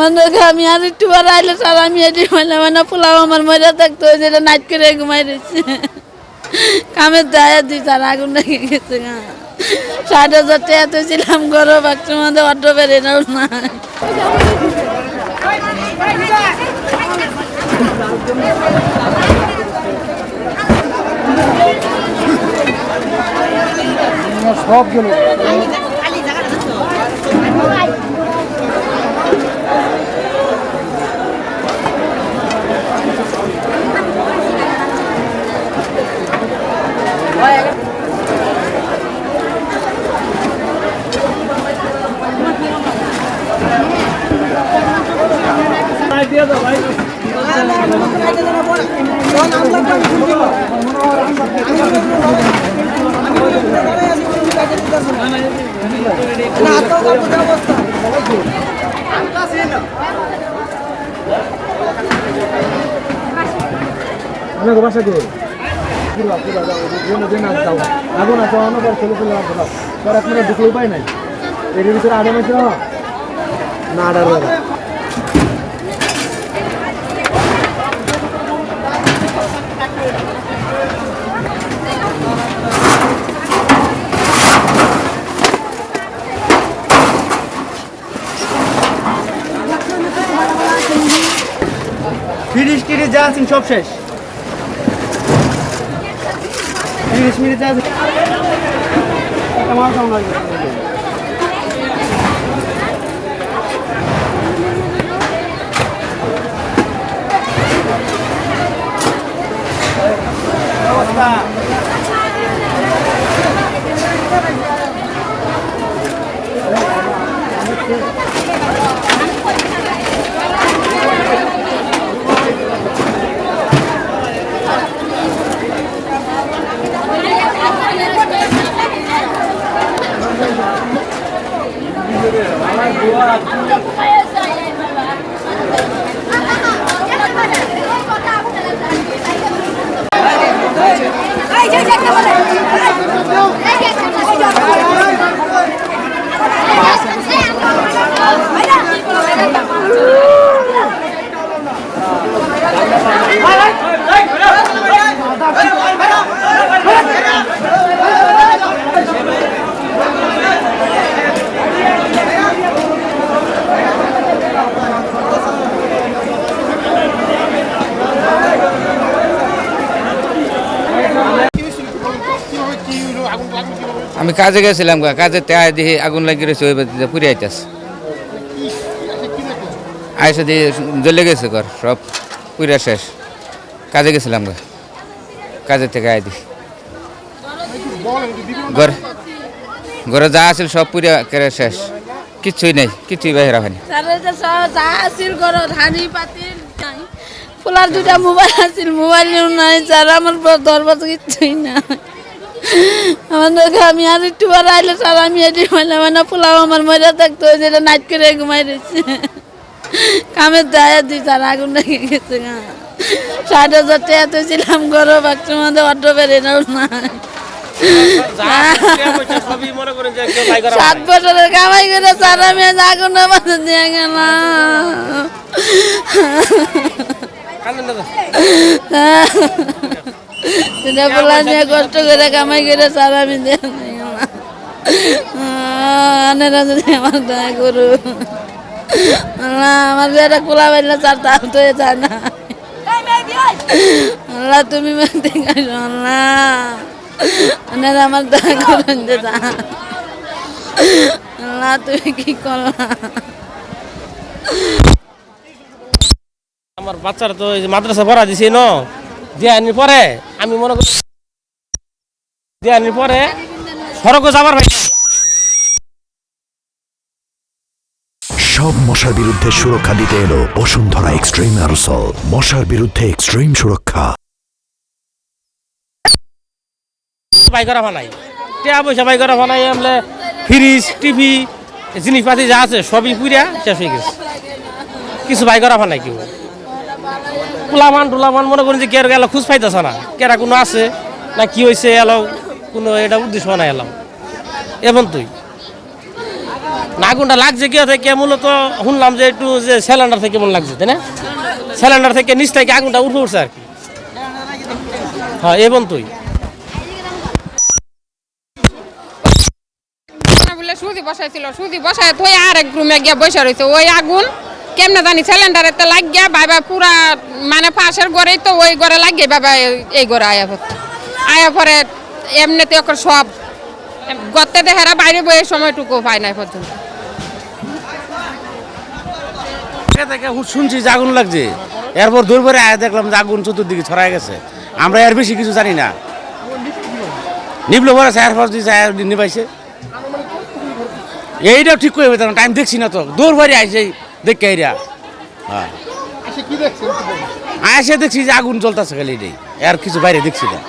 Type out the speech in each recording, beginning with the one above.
আমাদের আমি আর একটু বার আইলে স্যার আমি এটি মানে পোলাও আমার মজা থাকতো যেটা নাইট করে ঘুমাই রয়েছে কামের দায়া দিই স্যার আগুন লেগে গেছে ৬০,০০০ টাকা তো ছিলাম গরো বাক্সের মধ্যে অটো বেড়ে নাও না সব গেল দিয়ে দাও ভাই বাসা দিয়ে আগুন আছে অনবার ছেলে ফেলে রাখবো না তোর আপনারা ঢুকলে উপায় নাই এর ভিতরে আড়ে মাসে না আড়ার 30 যা আছেন সব শেষ 30 মিনিট যা আমার কেমন লাগবে আমি কাজে গেছিলাম কাজে দিয়ে আগুন লাগিয়ে রয়েছে ওই বাড়িতে পুড়ে আইতেছে আইসা দিয়ে জ্বলে গেছে ঘর সব পুরা শেষ কাজে গেছিলাম কাজের থেকে আয় দি ঘরে যা আছিল সব পুরা কেড়ে শেষ কিচ্ছুই নেই কিছুই বাইরে হয়নি পোলার দুটা মোবাইল আছিল মোবাইল নাই স্যার আমার দরবার কিচ্ছুই না আমাদেরকে আমি আর একটু বার আইলে স্যার আমি এটি মানে পোলাও আমার মজা থাকতো যেটা নাইট করে ঘুমাই রয়েছে কামের দায়া দিই স্যার আগুন লেগে গেছে ৬০,০০০ টাকা তো ছিলাম গরো বাক্সের মধ্যে অটো বেড়ে নাও না ৭ বছরের কামাই করে স্যার আমি আগুন মাঝে দিয়ে গেলাম বলা নিয়ে কষ্ট করে কামাই করে স্যার আমি যদি আমার দয়া করু আমার যেটা খোলা পাইলে স্যার তা তো চায় না আল্লাহ তুমি আল্লাহ আমার দয়া করেন যে আল্লাহ তুমি কি করলা আমার বাচ্চারা তো মাদ্রাসা পড়া দিছি ন দিয়ানির পরে আমি মনে করি দিয়ানির পরে সড়কে যাবার ভাই সব মশার বিরুদ্ধে সুরক্ষা দিতে এলো বসুন্ধরা এক্সট্রিম অ্যারোসল মশার বিরুদ্ধে এক্সট্রিম সুরক্ষা বাই করা ফানাই টিয়া পয়সা বাই করা ফানাই আমলে ফ্রিজ টিভি জিনিসপাতি যা আছে সবই পুরিয়া শেষ হয়ে গেছে কিছু বাই করা ফানাই কেউ টুলামান মনে করেন যে কে গেল খুঁজ পাইতেছে না কেরা কোনো আছে না কি হয়েছে এলো কোনো এটা উদ্দেশ্য নাই এলাম এমন তুই না আগুনটা লাগছে কি থেকে মূলত শুনলাম যে একটু যে সিলিন্ডার থেকে কেমন লাগছে তাই না সিলিন্ডার থেকে নিচ থেকে আগুনটা উঠছে আর কি হ্যাঁ এই পর্যন্তই বলে সুদি বসাইছিল সুদি বসায় থই আর এক রুমে গিয়া বসে রয়েছে ওই আগুন কেমনে জানি সিলিন্ডারে তো লাগিয়া বাবা পুরা মানে পাশের ঘরেই তো ওই ঘরে লাগিয়ে বাবা এই ঘরে আয়া পরে এমনিতে ওকে সব গর্তে দেহেরা বাইরে বইয়ের সময়টুকু পায় না পর্যন্ত থেকে শুনছি যে আগুন লাগছে এরপর দূর করে আয়া দেখলাম যে আগুন চতুর্দিকে ছড়ায় গেছে আমরা এর বেশি কিছু জানি না নিবলো পরে চার পাঁচ দিন নিবাইছে এইটাও ঠিক করে পেতাম টাইম দেখছি না তো দূর বাড়ি আইসে দেখে এরিয়া হ্যাঁ আইসে দেখছি যে আগুন জ্বলতেছে খালি এটাই আর কিছু বাইরে দেখছি না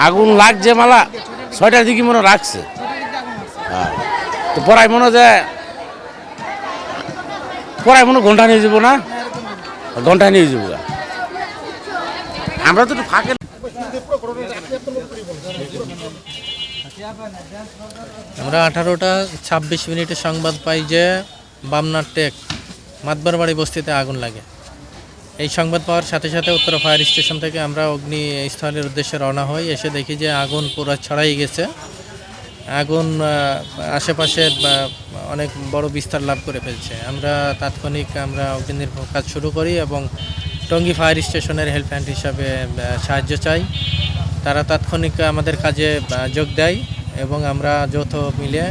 আগুন লাগছে মালা 6টার দিকে মনে রাখছে হ্যাঁ তো পড়াই মনে যায় পড়াই মনে ঘন্টা নিয়ে যাবো না ঘন্টা নিয়ে যাবো আমরা তো একটু ফাঁকে আমরা 18:26 সংবাদ পাই যে বামনার টেক মাতবার বাড়ি বস্তিতে আগুন লাগে। এই সংবাদ পাওয়ার সাথে সাথে উত্তরা ফায়ার স্টেশন থেকে আমরা অগ্নিস্থলের উদ্দেশ্যে রওনা হই। এসে দেখি যে আগুন পুরো ছড়াই গেছে। আগুন আশেপাশে অনেক বড় বিস্তার লাভ করে ফেলছে। আমরা তাৎক্ষণিক অগ্নিনির্বাপক কাজ শুরু করি এবং টঙ্গী ফায়ার স্টেশনের হেল্পহ্যান্ড হিসাবে সাহায্য চাই। তারা তাৎক্ষণিক আমাদের কাজে যোগ দেয় এবং আমরা যৌথ মিলে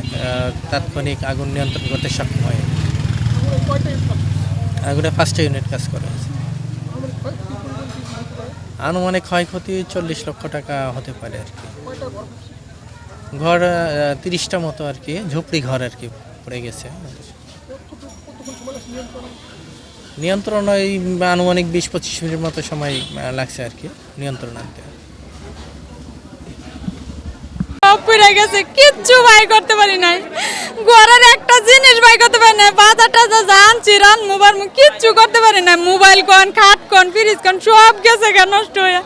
তাৎক্ষণিক আগুন নিয়ন্ত্রণ করতে সক্ষম হই। আগুনে 5টা ইউনিট কাজ করে। আনুমানিক ক্ষয়ক্ষতি 40 লক্ষ টাকা হতে পারে আর কি। ঘর 30টা মতো আর কি, ঝুপড়ি ঘর আর কি পড়ে গেছে। নিয়ন্ত্রণ ওই আনুমানিক 20-25 মিনিট মতো সময় লাগছে আর কি নিয়ন্ত্রণ আনতে। পুড়ে গেছে, কিচ্ছু বাই করতে পারি নাই। ঘরের একটা জিনিস বাই করতে পারি নাই। বাজারটা যা আনছি মোবাইল কিচ্ছু করতে পারি না। মোবাইল কোন, খাট কোন, ফ্রিজ কোন সব গেছে নষ্ট হয়ে।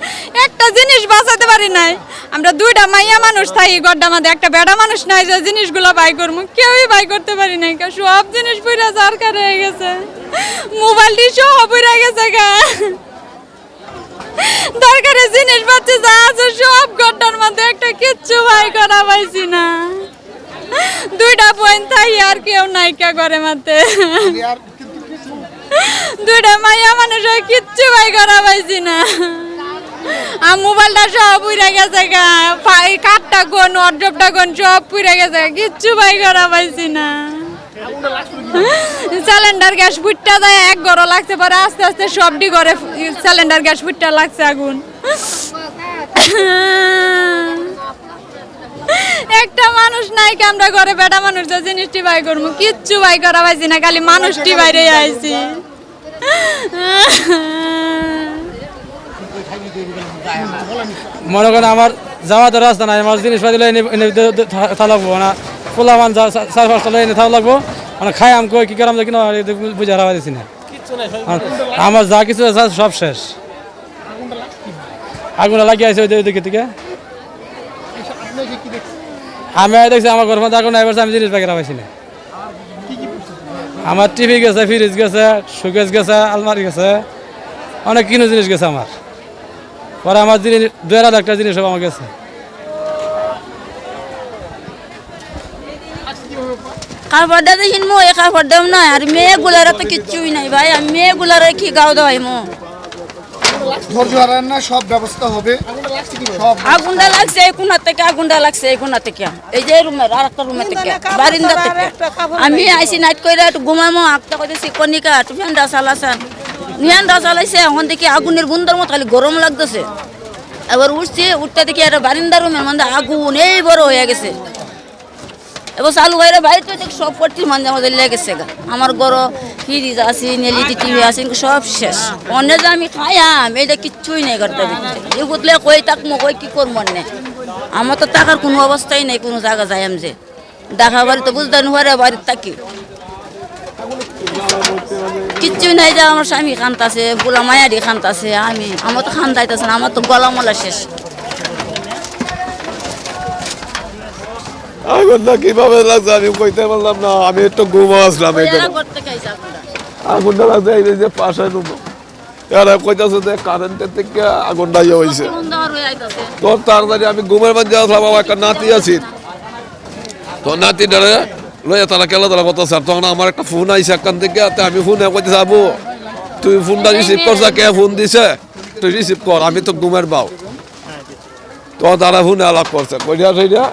একটা জিনিস বাঁচাতে পারি নাই। আমরা 2টা মাইয়া মানুষ থাকি ঘরটা আমাদের, একটা বেড়া মানুষ নাই যে জিনিসগুলো বাই করবো, কেউই বাই করতে পারি নাই। সব জিনিস পুড়ে দরকার হয়ে গেছে। মোবাইলটি সব পুড়ে গেছে গা। দরকারি জিনিস পাচ্ছি যা আছে সব ঘরটার মধ্যে, একটা কিচ্ছু বাই করা পাইছি না। 2টা বোন তাই আর কেউ নাই কে ঘরে মাতে। 2টা মাইয়া মানুষ কিচ্ছু বাই করা পাইছি না। আর মোবাইলটা সব পুড়ে গেছে গা, কাঠটা কোন, ওয়ার্ড্রপটা কোন সব পুড়ে গেছে, কিচ্ছু বাই করা পাইছি না। সিলিন্ডার গ্যাস ফুটটা যায়, এক ঘর লাগছে, পরে আস্তে আস্তে সবটি ঘরে সিলিন্ডার গ্যাস ফুটটা লাগছে আগুন। একটা মানুষ নাই কি আমরা ঘরে বেটা মানুষ যে জিনিসটি বাই করবো, কিচ্ছু বাই করা পাইছি না, খালি মানুষটি বাইরে আইছি। মনে করেন আমার যাওয়া তো রাস্তা নাই, আমার জিনিসপাতি লাগবো না, পোলামান 4-5টা এনে থাকা লাগবো, মানে খাই আমি কই কি করাম কিনা বুঝে হারা দিচ্ছি না। আমার যা কিছু আছে সব শেষ। আগুনটা লাগিয়ে আছে ওই দিকে থেকে। আমি দেখছি আমার ঘর মধ্যে আগুন আইবার, আমি জিনিস বাকি পাইছি না। আমার টিভি গেছে, ফ্রিজ গেছে, শোকেস গেছে, আলমারি গেছে, অনেক কিনো জিনিস গেছে আমার। পরে আমার জিনিস 2,000 একটা জিনিস সব আমার গেছে। কাপড়টা দেখিন মো, এ কাপড় দেব না। আর মেয়েগুলার তো কিচ্ছুই নাই ভাই, আমি মেয়েগুলার কি গাও দেওয়াই মো। সব ব্যবস্থা হবে। আগুনটা লাগছে এই কোনা থেকে, আগুনটা লাগছে এই কোনা থেকে, এই যে রুমের আর একটা রুমের থেকে, বারিন্দা থেকে। আমি আইসি নাইট করে একটু ঘুমাইমো, আটটা করেছি কনিকা একটু ফ্যানটা চালাছেন, ফ্যানটা চালাইছে। এখন দেখি আগুনের বুন্দার মতো খালি গরম লাগতেছে। এবার উঠছি, উঠতে দেখি একটা বারিন্দা রুমের মধ্যে আগুন এই বড় হয়ে গেছে। এবার চালু বাইরে বাড়িতে দেখি সব পট্টির মাঝে আমাদের লেগেছে গা। আমার গরো ফ্রিজ আছে, এলইডি টিভি আছে, সব শেষ। অন্য যে আমি খাইয়াম এইটা কিচ্ছুই নেই করতে এই বুঝলে কই থাকবো, কই কি করবো অন্য। আমার তো টাকার কোনো অবস্থাই নেই, কোনো জায়গা যাই আমি যে দেখা বাড়ি তো বুঝতে নুয়ারে বাড়ির থাকি কিচ্ছুই নাই। যে আমার স্বামী খান্তাছে, বুলা মায়াডি খান্তাছে, আমার তো খান্তাইতেছে না, আমার তো গলা মলা শেষ। আগুনটা কিভাবে লাগছে আমি কইতে পারলাম না, আমি একটু ঘুমো আসলাম। আগুনটা লাগছে এই যে পাশে রুম, এরা কইতাছে যে কারেন্টের থেকে আগুনটা ইয়ে হয়েছে। তো তাড়াতাড়ি আমি ঘুমের মধ্যে আসলাম, আমার একটা নাতি আছি, তো নাতিটারে লইয়া তারা খেলাধুলা করতেছে। আর তখন আমার একটা ফোন আইসে এখান থেকে, আমি ফোনে কইতেছি আবু তুই ফোনটা রিসিভ করছ, কে ফোন দিছে তুই রিসিভ কর, আমি তো ঘুমের বাউ। তো তারা ফোনে আলাপ করছে, কইয়া সেইটা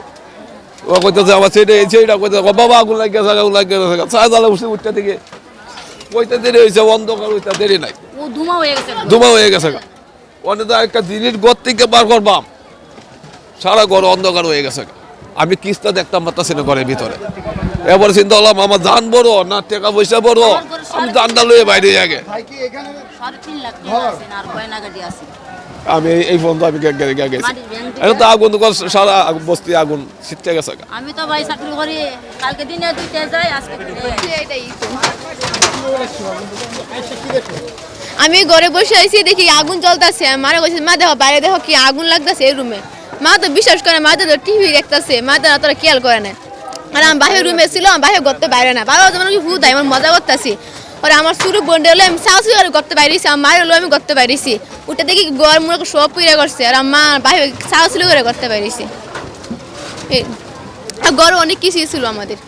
ও কইতেছে আমার সেইটা কইতেছে বাবা আগুন লাগিয়েছে, আগুন লাগিয়েছে। চায় জ্বালা উঠছে উঠতে থেকে কইতে দেরি হয়েছে, অন্ধকার হইতে দেরি নাই, ধুমা হয়ে গেছে। অনেক একটা জিনিস ঘর থেকে বার করবাম, সারা ঘর অন্ধকার হয়ে গেছে। আমি কিস্তা দেখতাম পারতাছি না ঘরের ভিতরে। এবার চিন্তা করলাম আমার জান বড় না টাকা পয়সা বড়, আমি জানটা লইয়ে বাইরে আগে আমি এই ফোন তো আমি গেছি। এখন তো আগুন সারা বস্তি আগুন ছিটতে গেছে। আমি তো ভাই চাকরি করি, কালকে দিনে দুইটা যাই, আজকে আমি ঘরে বসে আইছি, দেখি আগুন জ্বলতেছে। মারা কইছে মা দেখো বাইরে দেখো কি আগুন লাগতেছে এই রুমে। মা তো বিশ্বাস করে, মা তো টিভি দেখতেছে, মা তো অতটা খেয়াল করে না। আর আমি বাইরের রুমে ছিল, আমি বাইরে করতে বাইরে না, বাবা যেমন কি ভূত আমার মজা করতেছি। আর আমার শুরু বন্ডে হলে আমি সাহসী করে করতে বাইরেছি, আমার মায়ের হলো আমি করতে বাইরেছি। ওটা দেখি ঘর মুড়ে সব পুড়ে করছে, আর আমার বাইরে সাহসী করে করতে বাইরেছি। ঘরে অনেক কিছুই ছিল আমাদের।